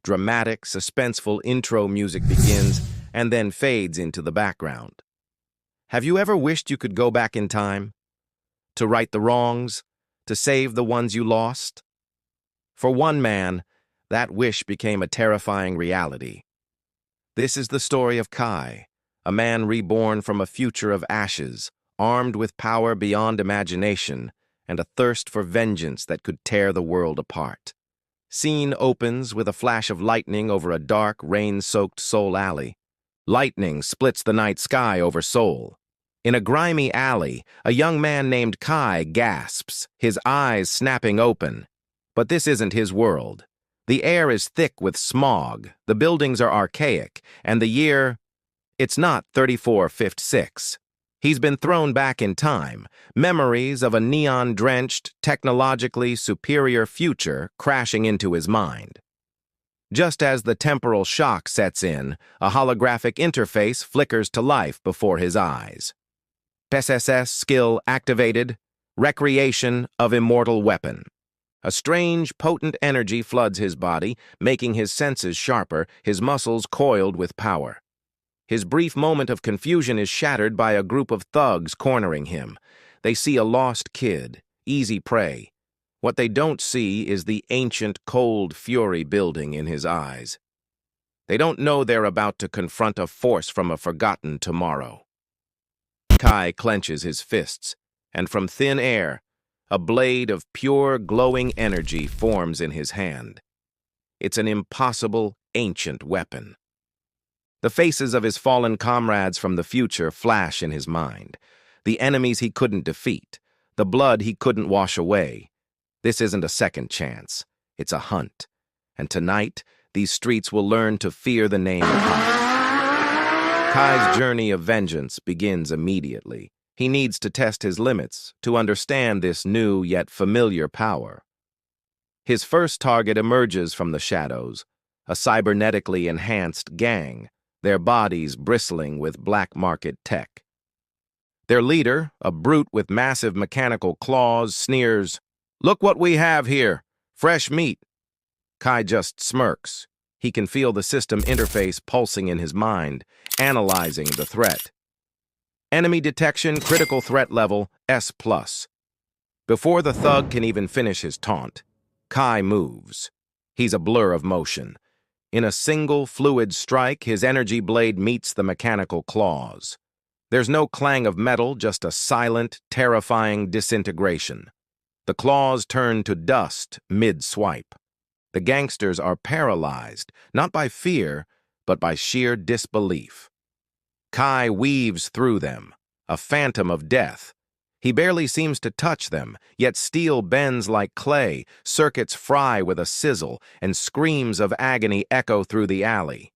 Dramatic, suspenseful intro music begins and then fades into the background. Have you ever wished you could go back in time? To right the wrongs? To save the ones you lost? For one man, that wish became a terrifying reality. This is the story of Kai, a man reborn from a future of ashes, armed with power beyond imagination and a thirst for vengeance that could tear the world apart. Scene opens with a flash of lightning over a dark, rain-soaked Seoul alley. Lightning splits the night sky over Seoul. In a grimy alley, a young man named Kai gasps, his eyes snapping open. But this isn't his world. The air is thick with smog, the buildings are archaic, and the year, it's not 3456. He's been thrown back in time, memories of a neon-drenched, technologically superior future crashing into his mind. Just as the temporal shock sets in, a holographic interface flickers to life before his eyes. PSSS skill activated, recreation of Immortal Weapon. A strange, potent energy floods his body, making his senses sharper, his muscles coiled with power. His brief moment of confusion is shattered by a group of thugs cornering him. They see a lost kid, easy prey. What they don't see is the ancient, cold fury building in his eyes. They don't know they're about to confront a force from a forgotten tomorrow. Kai clenches his fists, and from thin air, a blade of pure, glowing energy forms in his hand. It's an impossible, ancient weapon. The faces of his fallen comrades from the future flash in his mind. The enemies he couldn't defeat. The blood he couldn't wash away. This isn't a second chance. It's a hunt. And tonight, these streets will learn to fear the name Kai. Kai's journey of vengeance begins immediately. He needs to test his limits to understand this new yet familiar power. His first target emerges from the shadows, a cybernetically enhanced gang, their bodies bristling with black market tech. Their leader, a brute with massive mechanical claws, sneers, "Look what we have here, fresh meat." Kai just smirks. He can feel the system interface pulsing in his mind, analyzing the threat. Enemy detection, critical threat level, S+. Before the thug can even finish his taunt, Kai moves. He's a blur of motion. In a single, fluid strike, his energy blade meets the mechanical claws. There's no clang of metal, just a silent, terrifying disintegration. The claws turn to dust mid-swipe. The gangsters are paralyzed, not by fear, but by sheer disbelief. Kai weaves through them, a phantom of death. He barely seems to touch them, yet steel bends like clay, circuits fry with a sizzle, and screams of agony echo through the alley.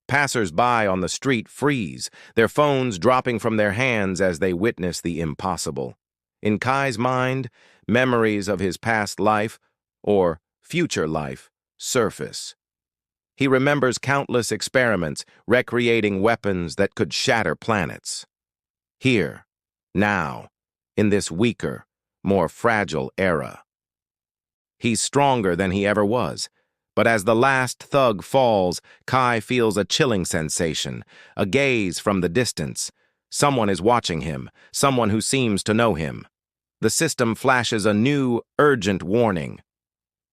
Passers-by on the street freeze, their phones dropping from their hands as they witness the impossible. In Kai's mind, memories of his past life, or future life, surface. He remembers countless experiments recreating weapons that could shatter planets. Here, now, in this weaker, more fragile era. He's stronger than he ever was, but as the last thug falls, Kai feels a chilling sensation, a gaze from the distance. Someone is watching him, someone who seems to know him. The system flashes a new, urgent warning.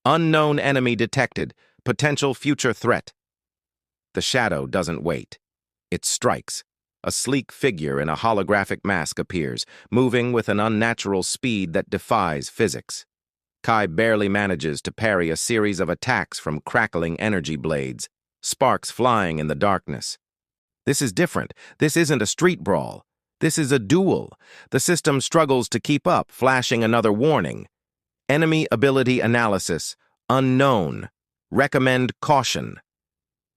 Unknown enemy detected, potential future threat. The shadow doesn't wait. It strikes. A sleek figure in a holographic mask appears, moving with an unnatural speed that defies physics. Kai barely manages to parry a series of attacks from crackling energy blades, sparks flying in the darkness. This is different. This isn't a street brawl. This is a duel. The system struggles to keep up, flashing another warning. Enemy ability analysis, unknown. Recommend caution.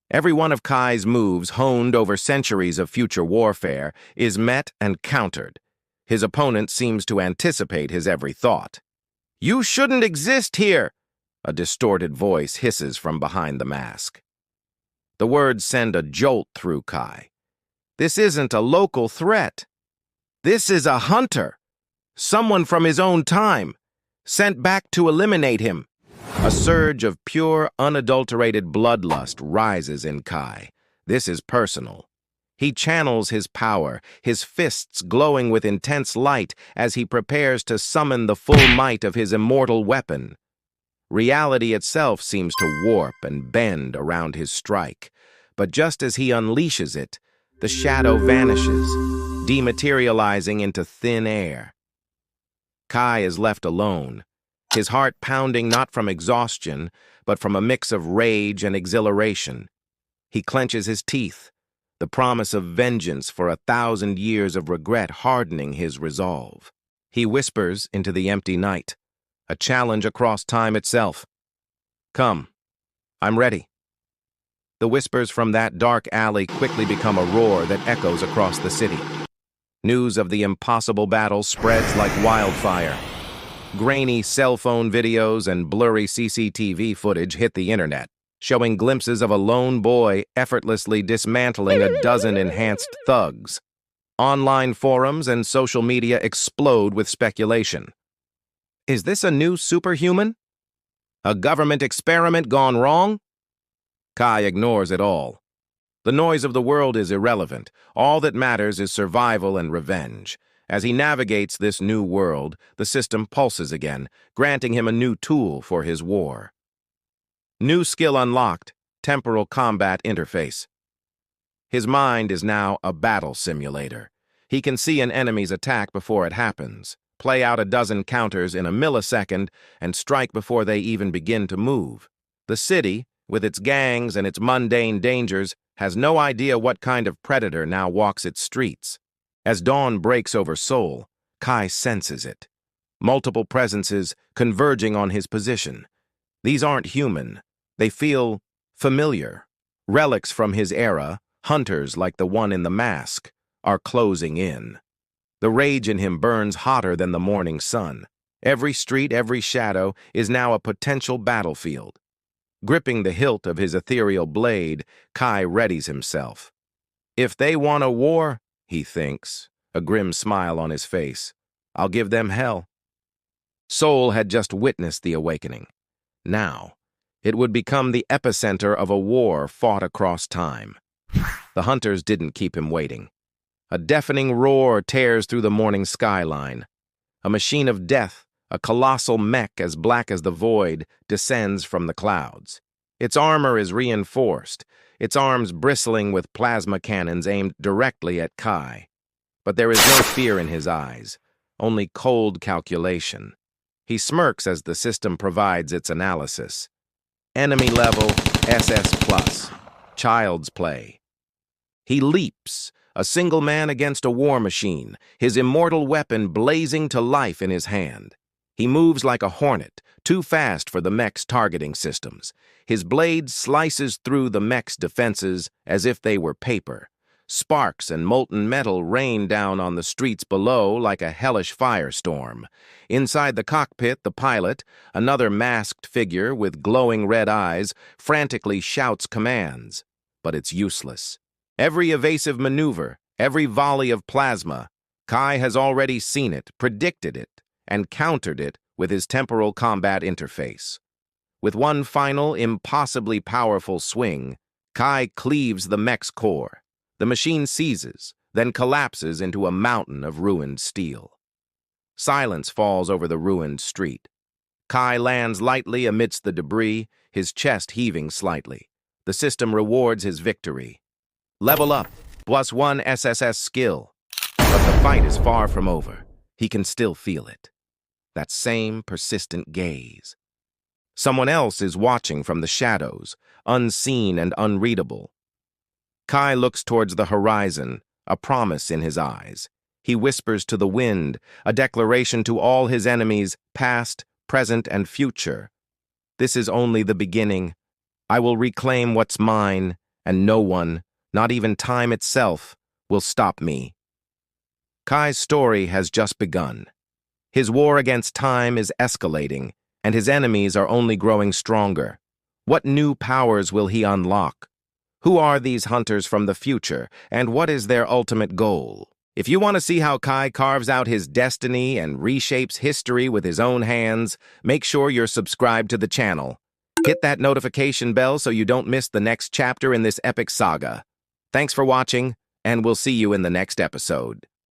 Every one of Kai's moves, honed over centuries of future warfare, is met and countered. His opponent seems to anticipate his every thought. "You shouldn't exist here," a distorted voice hisses from behind the mask. The words send a jolt through Kai. This isn't a local threat. This is a hunter. Someone from his own time, sent back to eliminate him. A surge of pure, unadulterated bloodlust rises in Kai. This is personal. He channels his power, his fists glowing with intense light as he prepares to summon the full might of his immortal weapon. Reality itself seems to warp and bend around his strike, but just as he unleashes it, the shadow vanishes, dematerializing into thin air. Kai is left alone, his heart pounding not from exhaustion, but from a mix of rage and exhilaration. He clenches his teeth, the promise of vengeance for 1,000 years of regret hardening his resolve. He whispers into the empty night, a challenge across time itself. "Come, I'm ready." The whispers from that dark alley quickly become a roar that echoes across the city. News of the impossible battle spreads like wildfire. Grainy cell phone videos and blurry CCTV footage hit the internet, showing glimpses of a lone boy effortlessly dismantling a dozen enhanced thugs. Online forums and social media explode with speculation. Is this a new superhuman? A government experiment gone wrong? Kai ignores it all. The noise of the world is irrelevant. All that matters is survival and revenge. As he navigates this new world, the system pulses again, granting him a new tool for his war. New skill unlocked, Temporal Combat Interface. His mind is now a battle simulator. He can see an enemy's attack before it happens, play out a dozen counters in a millisecond, and strike before they even begin to move. The city, with its gangs and its mundane dangers, has no idea what kind of predator now walks its streets. As dawn breaks over Seoul, Kai senses it. Multiple presences converging on his position. These aren't human. They feel familiar. Relics from his era, hunters like the one in the mask, are closing in. The rage in him burns hotter than the morning sun. Every street, every shadow is now a potential battlefield. Gripping the hilt of his ethereal blade, Kai readies himself. If they want a war, he thinks, a grim smile on his face, I'll give them hell. Seoul had just witnessed the awakening. Now, it would become the epicenter of a war fought across time. The hunters didn't keep him waiting. A deafening roar tears through the morning skyline. A machine of death, a colossal mech as black as the void, descends from the clouds. Its armor is reinforced, its arms bristling with plasma cannons aimed directly at Kai. But there is no fear in his eyes, only cold calculation. He smirks as the system provides its analysis. Enemy level, SS+, child's play. He leaps, a single man against a war machine, his immortal weapon blazing to life in his hand. He moves like a hornet, too fast for the mech's targeting systems. His blade slices through the mech's defenses as if they were paper. Sparks and molten metal rain down on the streets below like a hellish firestorm. Inside the cockpit, the pilot, another masked figure with glowing red eyes, frantically shouts commands. But it's useless. Every evasive maneuver, every volley of plasma, Kai has already seen it, predicted it, and countered it with his temporal combat interface. With one final, impossibly powerful swing, Kai cleaves the mech's core. The machine seizes, then collapses into a mountain of ruined steel. Silence falls over the ruined street. Kai lands lightly amidst the debris, his chest heaving slightly. The system rewards his victory. Level up, +1 SSS skill. But the fight is far from over. He can still feel it. That same persistent gaze. Someone else is watching from the shadows, unseen and unreadable. Kai looks towards the horizon, a promise in his eyes. He whispers to the wind, a declaration to all his enemies, past, present, and future. This is only the beginning. I will reclaim what's mine, and no one, not even time itself, will stop me. Kai's story has just begun. His war against time is escalating, and his enemies are only growing stronger. What new powers will he unlock? Who are these hunters from the future, and what is their ultimate goal? If you want to see how Kai carves out his destiny and reshapes history with his own hands, make sure you're subscribed to the channel. Hit that notification bell so you don't miss the next chapter in this epic saga. Thanks for watching, and we'll see you in the next episode.